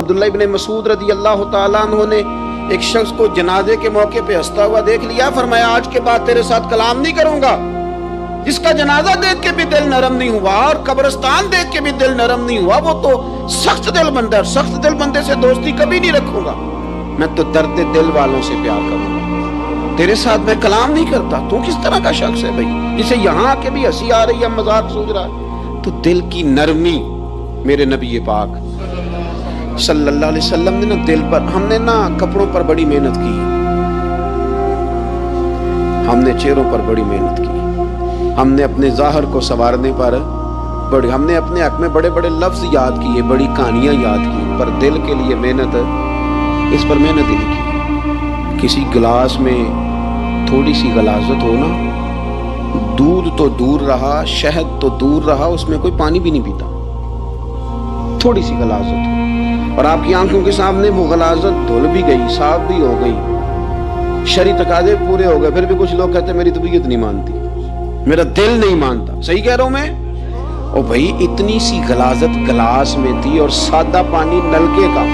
عبداللہ ابن مسعود رضی اللہ تعالیٰ عنہ نے ایک شخص کو جنازے کے موقع پہ ہنستا ہوا دیکھ لیا، فرمایا آج کے بعد تیرے ساتھ کلام نہیں کروں گا۔ جس کا جنازہ دیکھ کے بھی دل نرم نہیں ہوا اور قبرستان دیکھ کے بھی دل نرم نہیں ہوا، وہ تو سخت دل بندہ ہے، سخت دل بندے سے دوستی کبھی نہیں رکھوں گا، میں تو درد دل والوں سے پیار کروں گا، تیرے ساتھ میں کلام نہیں کرتا۔ تو کس طرح کا شخص ہے بھائی جسے یہاں آ کے بھی ہنسی آ رہی ہے، مذاق سوچ رہا ہے؟ تو دل کی نرمی میرے نبی پاک صلی اللہ علیہ وسلم نے نا دل پر، ہم نے نا کپڑوں پر بڑی محنت کی، ہم نے چہروں پر بڑی محنت کی، ہم نے اپنے ظاہر کو سنوارنے پر بڑی، ہم نے اپنے حق میں بڑے بڑے لفظ یاد کیے، بڑی کہانیاں یاد کی، پر دل کے لیے محنت اس پر محنت ہی نہیں کی۔ کسی گلاس میں تھوڑی سی غلاظت ہو نا، دودھ تو دور رہا، شہد تو دور رہا، اس میں کوئی پانی بھی نہیں پیتا، تھوڑی سی غلاظت ہو، اور آپ کی آنکھوں کے سامنے وہ غلاظت دھل بھی گئی، صاف بھی ہو گئی، شرعی تقاضے پورے ہو گئے، پھر بھی کچھ لوگ کہتے ہیں میری طبیعت نہیں مانتی، میرا دل نہیں مانتا۔ صحیح کہہ رہا ہوں میں؟ اور بھائی اتنی سی غلاظت گلاس میں تھی اور سادہ پانی نلکے کا،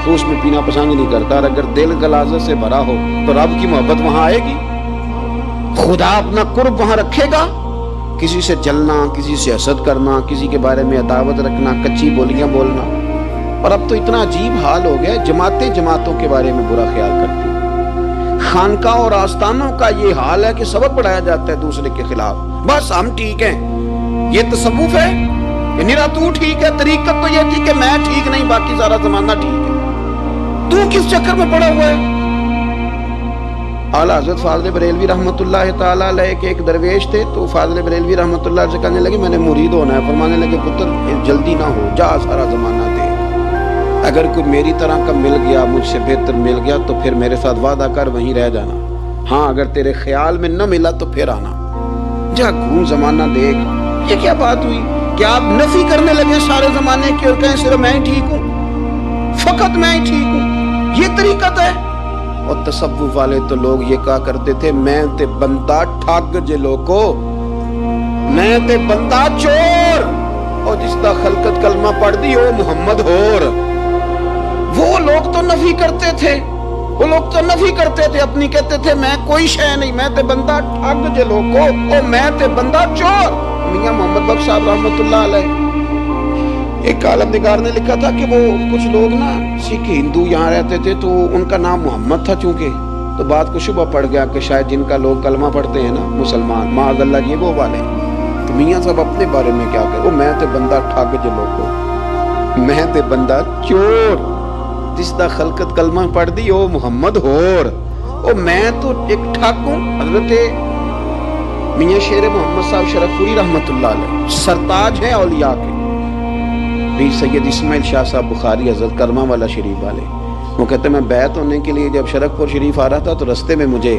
تو اس میں پینا پسند نہیں کرتا، اور اگر دل غلاظت سے بھرا ہو تو رب کی محبت وہاں آئے گی، خدا اپنا قرب وہاں رکھے گا۔ کسی سے جلنا، کسی سے حسد کرنا، کسی کے بارے میں عداوت رکھنا، کچی بولیاں بولنا، اور اب تو اتنا عجیب حال ہو گیا، جماعتیں جماعتوں کے بارے میں برا خیال کرتی ہیں، خانقاہ اور آستانوں کا یہ حال ہے کہ سبق پڑھایا جاتا ہے دوسرے کے خلاف، بس ہم ٹھیک ہیں، یہ تصوف ہے، میرا تو ٹھیک ہے، طریقت تو یہ تھی کہ میں ٹھیک نہیں، باقی سارا زمانہ ٹھیک ہے، تو کس چکر میں پڑا ہوا ہے؟ اعلیٰ حضرت فاضل بریلوی رحمۃ اللہ تعالیٰ علیہ کے ایک درویش تھے، تو فاضل بریلوی رحمۃ اللہ سے کہنے لگے میں نے مرید ہونا ہے، فرمانے لگے پتر جلدی نہ ہو، جا سارا زمانہ دے، اگر کوئی میری طرح کا مل گیا، مجھ سے بہتر مل گیا تو پھر میرے ساتھ وعدہ کر وہیں رہ جانا، ہاں اگر تیرے خیال میں نہ ملا تو پھر آنا، جا گھوم زمانہ دیکھ۔ یہ کیا بات ہوئی؟ کیا آپ نفی کرنے لگے سارے زمانے کی اور کہیں صرف میں ہی ٹھیک ہوں، فقط میں ہی ٹھیک ہوں؟ یہ طریقت ہے؟ اور تصوف والے تو لوگ یہ کہا کرتے تھے میں تے بندہ ٹھگ جے لوکو، میں تے بندہ چور، اور جس دا خلقت کلمہ پڑھ دی او محمد ہور۔ وہ لوگ تو نفی کرتے تھے، وہ لوگ تو نفی کرتے تھے اپنی، کہتے تھے میں کوئی شے نہیں، میں تے بندہ ٹھگ جے لوکو، اور میں تے بندہ چور۔ میاں محمد بخش صاحب رحمۃ اللہ علیہ، ایک عالم نگار نے لکھا تھا کہ وہ کچھ لوگ نا سکھ ہندو یہاں رہتے تھے، تو ان کا نام محمد تھا چونکہ، تو بات کو شبہ پڑ گیا کہ شاید جن کا لوگ کلمہ پڑھتے ہیں نا مسلمان، معاذ اللہ یہ وہ والے، تو میاں صاحب اپنے بارے میں کیا کہ وہ میں تے بندہ ٹھگ جے لوکو، میں تے بندہ چور، جس دا خلقت کلمہ پڑھ دی او محمد ہور، او میں تو ایک ٹھگ ہوں۔ حضرت میاں شیر محمد صاحب شرف پوری رحمۃ اللہ علیہ سرتاج ہیں اولیاء کے، بھی سید اسماعیل شاہ صاحب بخاری حضرت کرما والا شریف والے، وہ کہتے ہیں میں بیعت ہونے کے لیے جب شرک پور شریف آ رہا تھا تو رستے میں مجھے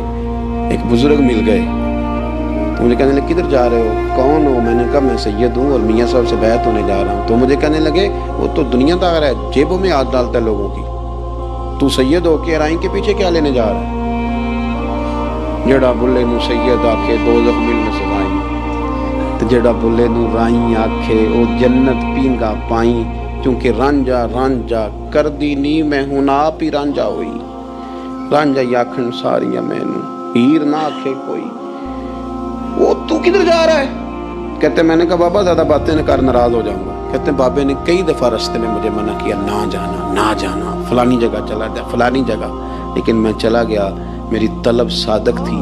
ایک بزرگ مل گئے، تو مجھے کہنے لگے کدھر جا رہے ہو، کون ہو؟ میں نے کہا میں سید ہوں اور میاں صاحب سے بیعت ہونے جا رہا ہوں، تو مجھے کہنے لگے وہ تو دنیا دار ہے، جیبوں میں ہاتھ ڈالتا ہے لوگوں کی، تو سید ہو کے رائیں کے پیچھے کیا لینے جا رہا ہے؟ جڑا بلے نو سید آکھے دوزخ مل میں سوائیں، تو جڑا بلے نو رائیں آکھے او جنت پینگا پائیں، چونکہ رانجا رانجا کر دی نی میں ہوں آپ ہی رانجا ہوئی، رانجا یاکھن ساریاں میں نو ہیر نہ آکھے کوئی۔ وہ تو کدھر جا رہا ہے؟ کہتے ہیں میں نے کہا بابا زیادہ باتیں نہ کر، ناراض ہو جاؤں گا۔ کہتے ہیں بابے نے کئی دفعہ رستے میں مجھے منع کیا، نہ جانا نہ جانا، فلانی جگہ چلا جا، فلانی جگہ، لیکن میں چلا گیا، میری طلب صادق تھی۔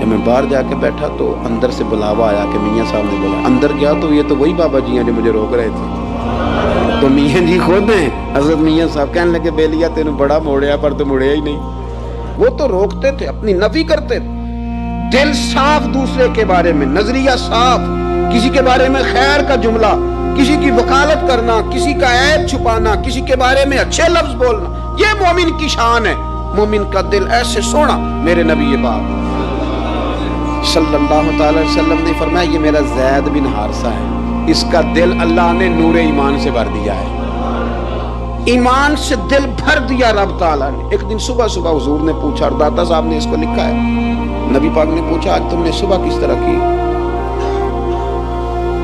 جب میں باہر جا کے بیٹھا تو اندر سے بلاوا آیا کہ میاں صاحب نے بولا، اندر گیا تو یہ تو وہی بابا جی ہیں جو مجھے روک رہے تھے، تو میاں جی خود ہیں حضرت میاں صاحب، کہنے لگے بیلیا تینوں بڑا موڑیا پر تو مڑیا ہی نہیں۔ وہ تو روکتے تھے، اپنی نفی کرتے تھے، دل صاف دوسرے کے بارے میں، نظریہ صاف، کسی کے بارے میں خیر کا جملہ، کسی کی وکالت کرنا، کسی کا عیب چھپانا، کسی کے بارے میں اچھے لفظ بولنا، یہ مومن کی شان ہے۔ مومن کا دل ایسے سونا، میرے نبی پاک صلی اللہ تعالی وسلم نے فرمایا یہ میرا زید بن حارثہ ہے، اس کا دل اللہ نے نور ایمان سے بھر دیا ہے، ایمان سے دل بھر دیا رب تعالیٰ نے۔ ایک دن صبح صبح حضور نے پوچھا، اور داتا صاحب نے اس کو لکھا ہے، نبی پاک نے پوچھا آج تم نے صبح کس طرح کی؟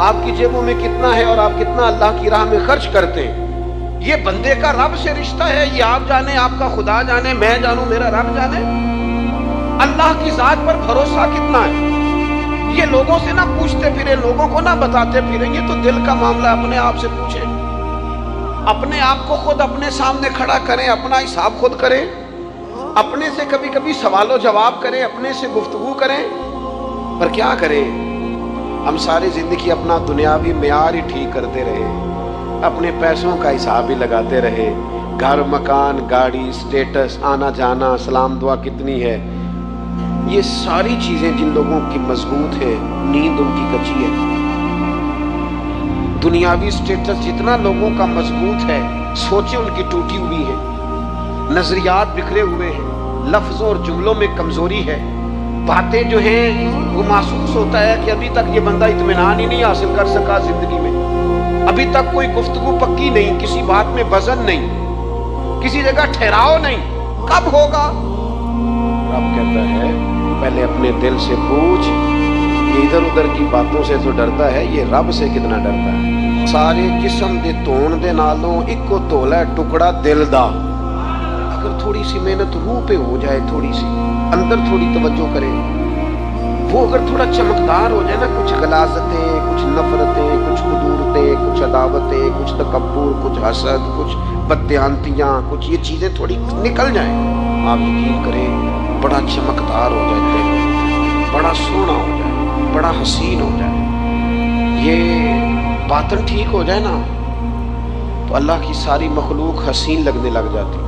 آپ کی جیبوں میں کتنا ہے اور آپ کتنا اللہ کی راہ میں خرچ کرتے ہیں، یہ بندے کا رب سے رشتہ ہے، یہ آپ جانے، آپ کا خدا جانے، میں جانوں، میرا رب جانے۔ اللہ کی ذات پر بھروسہ کتنا ہے، یہ لوگوں سے نہ پوچھتے پھرے، لوگوں کو نہ بتاتے پھرے، یہ تو دل کا معاملہ اپنے آپ سے پوچھیں، اپنے آپ کو خود اپنے سامنے کھڑا کریں، اپنا حساب خود کریں، اپنے سے کبھی کبھی سوال و جواب کریں، اپنے سے گفتگو کریں۔ پر کیا کریں، ہم ساری زندگی اپنا دنیاوی معیار ہی ٹھیک کرتے رہے، اپنے پیسوں کا حساب ہی لگاتے رہے، گھر، مکان، گاڑی، سٹیٹس، آنا جانا، سلام دعا کتنی ہے، یہ ساری چیزیں جن لوگوں کی مضبوط ہے، نیند ان کی کچی ہے۔ دنیاوی سٹیٹس جتنا لوگوں کا مضبوط ہے، سوچیں ان کی ٹوٹی ہوئی ہے، نظریات بکھرے ہوئے ہیں، لفظوں اور جملوں میں کمزوری ہے، باتیں جو ہیں وہ محسوس ہوتا ہے کہ ابھی تک یہ بندہ اطمینان ہی نہیں حاصل کر سکا زندگی میں، ابھی تک کوئی گفتگو پکی نہیں، کسی بات میں وزن نہیں، کسی جگہ ٹھہراؤ نہیں، کب ہوگا؟ رب کہتا ہے پہلے اپنے دل سے پوچھ، یہ ادھر ادھر کی باتوں سے تو ڈرتا ہے، یہ رب سے کتنا ڈرتا ہے۔ سارے جسم دے تون دے نالوں ایکو تولا ہے ٹکڑا دل دا۔ اگر تھوڑی سی محنت روح پہ ہو جائے، تھوڑی سی اندر تھوڑی توجہ کرے، وہ اگر تھوڑا چمکدار ہو جائے نا، کچھ غلاظتیں، کچھ نفرتیں، کچھ قدورتیں، کچھ عداوتیں، کچھ تکبر، کچھ حسد، کچھ بددیانتیاں، کچھ یہ چیزیں تھوڑی نکل جائیں، آپ یقین کریں بڑا چمکدار ہو جاتے ہیں، بڑا سونا ہو جائے، بڑا حسین ہو جائے۔ یہ باطن ٹھیک ہو جائے نا تو اللہ کی ساری مخلوق حسین لگنے لگ جاتی،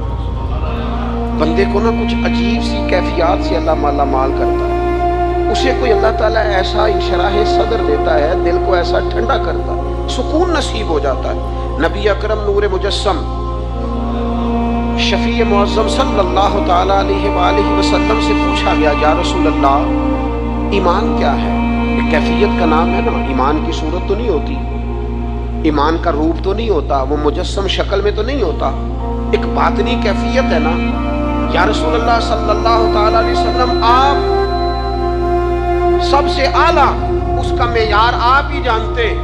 بندے کو نا کچھ عجیب سی کیفیات سے اللہ مالا مال کرتا ہے، اسے کوئی اللہ تعالیٰ ایسا انشراح صدر دیتا ہے، دل کو ایسا ٹھنڈا کرتا ہے، سکون نصیب ہو جاتا ہے۔ نبی اکرم نور مجسم شفیع معظم صلی اللہ تعالیٰ علیہ وآلہ وسلم سے پوچھا گیا، یا رسول اللہ ایمان کیا ہے؟ ایک کیفیت کا نام ہے نا، ایمان کی صورت تو نہیں ہوتی، ایمان کا روپ تو نہیں ہوتا، وہ مجسم شکل میں تو نہیں ہوتا، ایک باطنی کیفیت ہے نا۔ یا رسول اللہ صلی اللہ تعالیٰ علیہ وسلم آپ سب سے اعلیٰ، اس کا معیار آپ ہی جانتے،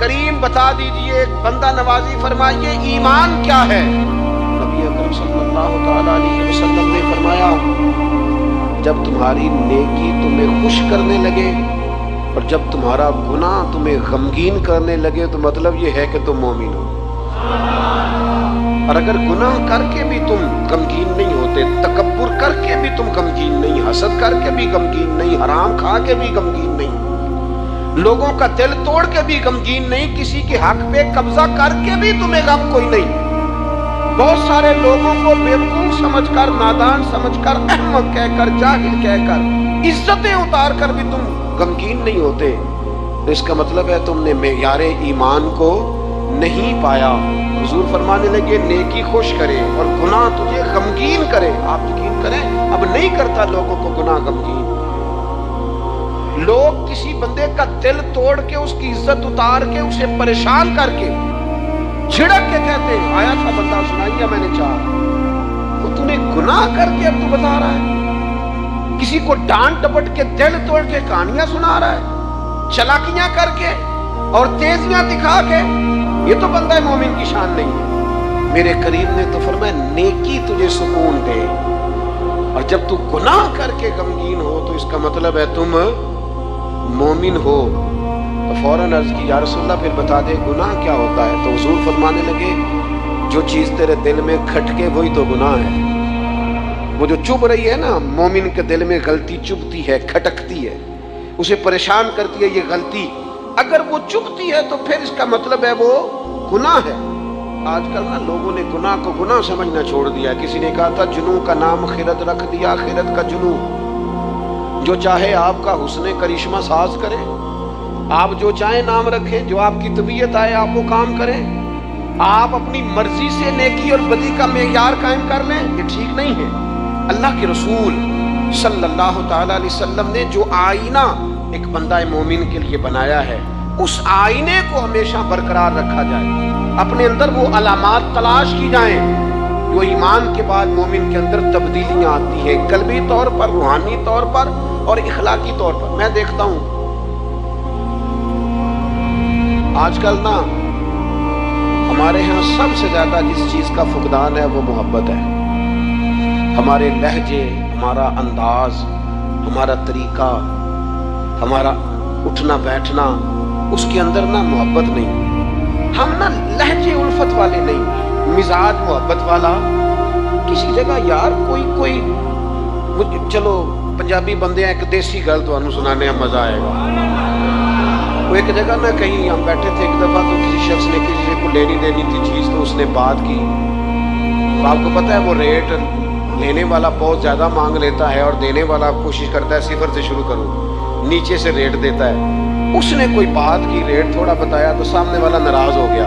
کریم بتا دیجئے، بندہ نوازی فرمائیے ایمان کیا ہے؟ نبی اکرم صلی اللہ تعالیٰ علیہ وسلم نے فرمایا، جب تمہاری نیکی تمہیں خوش کرنے لگے اور جب تمہارا گناہ تمہیں غمگین کرنے لگے تو مطلب یہ ہے کہ تم مومن ہو، اور اگر گناہ کر کے بھی تم غمگین نہیں ہوتے، تکبر کر کے بھی تم غمگین نہیں، حسد کر کے بھی غمگین نہیں، حرام کھا کے بھی غمگین نہیں، لوگوں کا دل توڑ کے بھی غمگین نہیں، کسی کے حق پہ قبضہ کر کے بھی تمہیں غم کوئی نہیں، بہت سارے لوگوں کو بیوقوف سمجھ کر، نادان سمجھ کر، احمق کہہ کر، جاہل کہہ کر، عزتیں اتار کر بھی تم غمگین نہیں ہوتے، اس کا مطلب ہے تم نے معیار ایمان کو نہیں پایا۔ حضور فرمانے لگے نیکی خوش کرے اور گناہ تجھے غمگین کرے۔ آپ یقین کریں اب نہیں کرتا لوگوں کو گناہ غمگین، لوگ کسی بندے کا دل توڑ کے، اس کی عزت اتار کے، اسے پریشان کر کے، جھڑک کے کہتے ہیں آیا تھا بندہ سنائیا میں نے چاہ، وہ تو نے گناہ کر کے اب تو بتا رہا ہے، کسی کو ڈانٹ ڈپٹ کے دل توڑ کے کہانیاں سنا رہا ہے، چلاکیاں کر کے اور تیزیاں دکھا کے، یہ تو بندہ مومن کی شان نہیں ہے۔ میرے کریم نے تو فرمایا نیکی تجھے سکون دے، اور جب تو گناہ کر کے غمگین ہو تو اس کا مطلب ہے تم مومن ہو۔ تو فوراً عرض کی یا رسول اللہ پھر بتا دے گناہ کیا ہوتا ہے؟ تو حضور فرمانے لگے جو چیز تیرے دل میں کھٹکے وہی تو گناہ ہے، وہ جو چبھ رہی ہے نا، مومن کے دل میں غلطی چبھتی ہے، کھٹکتی ہے، اسے پریشان کرتی ہے یہ غلطی، اگر وہ چبھتی ہے تو پھر اس کا مطلب ہے وہ گناہ ہے۔ آج کل نا لوگوں نے گناہ کو گناہ سمجھنا چھوڑ دیا، کسی نے کہا تھا جنوں کا نام خرد رکھ دیا، خرد کا جنوں، جو چاہے آپ کا حسن کرشمہ ساز کرے، آپ جو چاہیں نام رکھیں، جو آپ کی طبیعت آئے آپ وہ کام کریں، آپ اپنی مرضی سے نیکی اور بدی کا معیار قائم کر لیں، یہ ٹھیک نہیں ہے۔ اللہ کے رسول صلی اللہ تعالی علیہ وسلم نے جو آئینہ ایک بندہ مومن کے لیے بنایا ہے، اس آئینے کو ہمیشہ برقرار رکھا جائے، اپنے اندر وہ علامات تلاش کی جائیں جو ایمان کے بعد مومن کے اندر تبدیلیاں آتی ہیں، قلبی طور پر، روحانی طور پر اور اخلاقی طور پر۔ میں دیکھتا ہوں آج کل نا ہمارے ہاں سب سے زیادہ جس چیز کا فقدان ہے وہ محبت ہے. ہمارے لہجے، ہمارا انداز، ہمارا طریقہ، ہمارا اٹھنا بیٹھنا، اس کے اندر نا محبت نہیں. ہم نا لہجے الفت والے نہیں، مزاج محبت والا. کسی جگہ یار کوئی چلو پنجابی بندے ہیں، ایک دیسی گل تو انہوں سنانے میں مزہ آئے گا. وہ ایک جگہ نا کہیں ہم بیٹھے تھے ایک دفعہ، تو کسی شخص نے کسی کو لینی دینی تھی چیز، تو اس نے بات کی. تو آپ کو پتہ ہے وہ ریٹ لینے والا بہت زیادہ مانگ لیتا ہے اور دینے والا کوشش کرتا ہے صفر سے شروع کروں، نیچے سے ریٹ دیتا ہے. اس نے کوئی بات کی، ریٹ تھوڑا بتایا تو سامنے والا ناراض ہو گیا.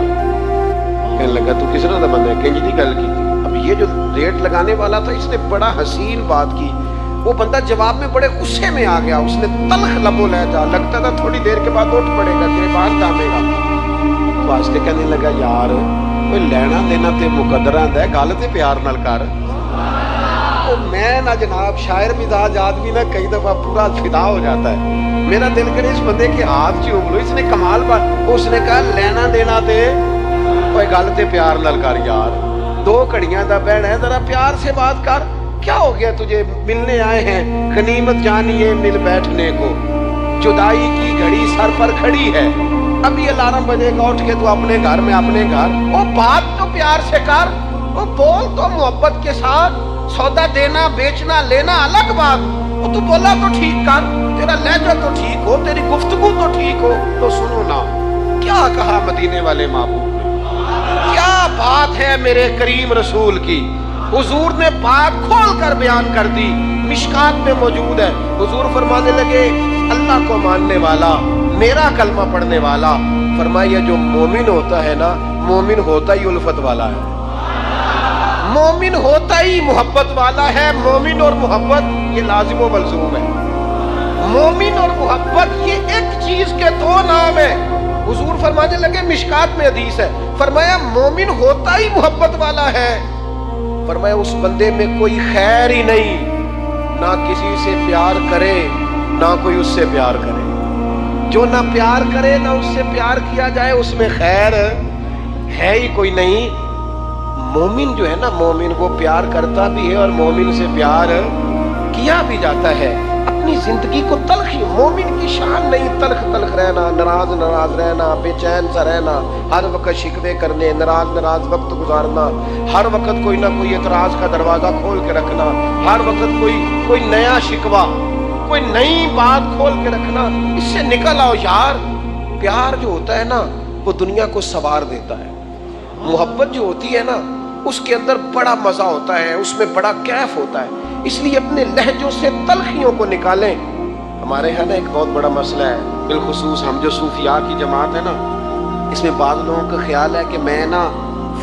کہنے لگا تو کس طرح کا بندہ ہے، کنج دی گل کی تھی. اب یہ جو ریٹ لگانے والا تھا اس نے بڑا حسین بات کی، وہ بندہ جواب میں بڑے غصے میں آ گیا. اس نے تلخ لبو لہجہ، لگتا تھا تھوڑی دیر کے بعد اٹھ پڑے گا، گریبان دامے گا. تو واسطے کہنے لگا یار کوئی لینا دینا تے مقدرہ ہے، گل تے پیار نال کر. میں نہ جناب شاعر مزاج آدمی نہ کئی دفعہ پورا فدا ہو جاتا ہے. میرا دل کرے اس بندے کے ہاتھ چوم لو، اس نے کمال بات. اس نے کہا لینا دینا تے کوئی گل تے پیار نال کر یار، 2 گھڑیاں دا بہن ہے، ذرا پیار سے بات کر. کیا ہو گیا تجھے، ملنے آئے ہیں، غنیمت جانیے مل بیٹھنے کو، جدائی کی گھڑی سر پر کھڑی ہے، ابھی الارم بجے گا اٹھ کے تو اپنے گھر میں اپنے گھر. وہ بات تو پیار سے کر، وہ بول تو محبت کے ساتھ. سودا دینا بیچنا لینا الگ بات، وہ تو بولا تو ٹھیک کر، تیرا لہجہ تو ٹھیک ہو، تیری گفتگو تو ٹھیک ہو. تو سنو نا کیا کہا مدینے والے محبوب نے، کیا بات ہے میرے کریم رسول کی. حضور نے بات کھول کر بیان کر دی، مشکات میں موجود ہے. حضور فرمانے لگے اللہ کو ماننے والا، میرا کلمہ پڑھنے والا، فرمایا جو مومن ہوتا ہے نا، مومن ہوتا ہی الفت والا ہے، مومن ہوتا ہی محبت والا ہے. مومن اور محبت یہ لازم و ملزوم ہے. مومن اور محبت یہ ایک چیز کے 2 نام ہیں. حضور فرمانے لگے، مشکات میں حدیث ہے، فرمایا مومن ہوتا ہی محبت والا ہے. فرمایا اس بندے میں کوئی خیر ہی نہیں، نہ کسی سے پیار کرے نہ کوئی اس سے پیار کرے. جو نہ پیار کرے نہ اس سے پیار کیا جائے، اس میں خیر ہے ہی کوئی نہیں. مومن جو ہے نا، مومن وہ پیار کرتا بھی ہے اور مومن سے پیار کیا بھی جاتا ہے. اپنی زندگی کو تلخی، مومن کی شان نہیں تلخ تلخ رہنا، ناراض رہنا، بے چین سا رہنا، ہر وقت شکوے کرنے، ناراض وقت گزارنا، ہر وقت کوئی نہ کوئی اعتراض کا دروازہ کھول کے رکھنا، ہر وقت کوئی نیا شکوہ، کوئی نئی بات کھول کے رکھنا. اس سے نکل آؤ یار. پیار جو ہوتا ہے نا وہ دنیا کو سنوار دیتا ہے. محبت جو ہوتی ہے نا اس کے اندر بڑا مزہ ہوتا ہے، اس میں بڑا کیف ہوتا ہے. اس لیے اپنے لہجوں سے تلخیوں کو نکالیں. ہمارے یہاں نا ایک بہت بڑا مسئلہ ہے، بالخصوص ہم جو صوفیاء کی جماعت ہے نا، اس میں بعض لوگوں کا خیال ہے کہ میں نا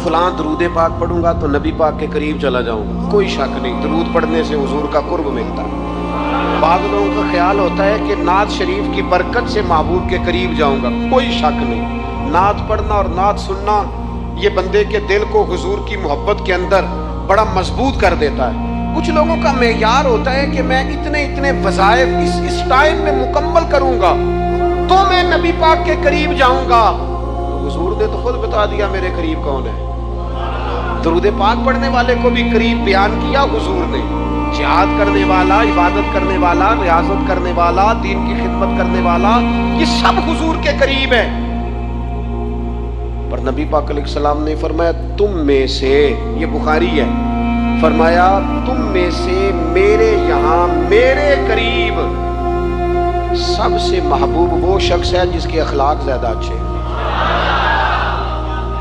فلاں درود پاک پڑھوں گا تو نبی پاک کے قریب چلا جاؤں گا. کوئی شک نہیں، درود پڑھنے سے حضور کا قرب ملتا ہے. بعض لوگوں کا خیال ہوتا ہے کہ نعت شریف کی برکت سے محبوب کے قریب جاؤں گا. کوئی شک نہیں، نعت پڑھنا اور نعت سننا یہ بندے کے دل کو حضور کی محبت کے اندر بڑا مضبوط کر دیتا ہے. کچھ لوگوں کا معیار ہوتا ہے کہ میں اتنے وظائف اس ٹائم میں مکمل کروں گا تو میں نبی پاک کے قریب جاؤں گا. تو حضور نے تو خود بتا دیا میرے قریب کون ہے. درود پاک پڑھنے والے کو بھی قریب بیان کیا حضور نے. جہاد کرنے والا، عبادت کرنے والا، ریاضت کرنے والا، دین کی خدمت کرنے والا، یہ سب حضور کے قریب ہے. پر نبی پاک علیہ السلام نے فرمایا تم میں سے، یہ بخاری ہے، فرمایا تم میں سے میرے یہاں میرے قریب سب سے محبوب وہ شخص ہے جس کے اخلاق زیادہ اچھے ہیں،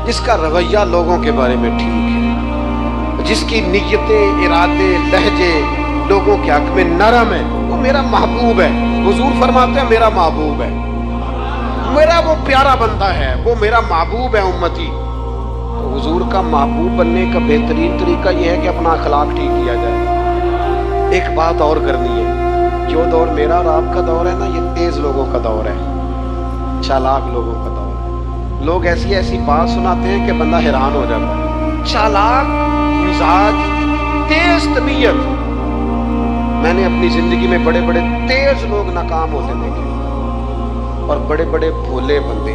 جس کا رویہ لوگوں کے بارے میں ٹھیک ہے، جس کی نیتیں، ارادے، لہجے لوگوں کے حق میں نرم ہے، وہ میرا محبوب ہے. حضور فرماتے ہیں میرا محبوب ہے، میرا وہ پیارا بندہ ہے، وہ میرا محبوب ہے امتی. تو حضور کا محبوب بننے کا بہترین طریقہ یہ ہے کہ اپنا اخلاق ٹھیک کیا جائے. ایک بات اور کرنی ہے، جو دور میرا اور آپ کا دور ہے نا، یہ تیز لوگوں کا دور ہے، چالاک لوگوں کا دور ہے. لوگ ایسی بات سناتے ہیں کہ بندہ حیران ہو جاتا ہے. چالاک مزاج، تیز طبیعت. میں نے اپنی زندگی میں بڑے تیز لوگ ناکام ہوتے دیکھے اور بڑے بھولے بندے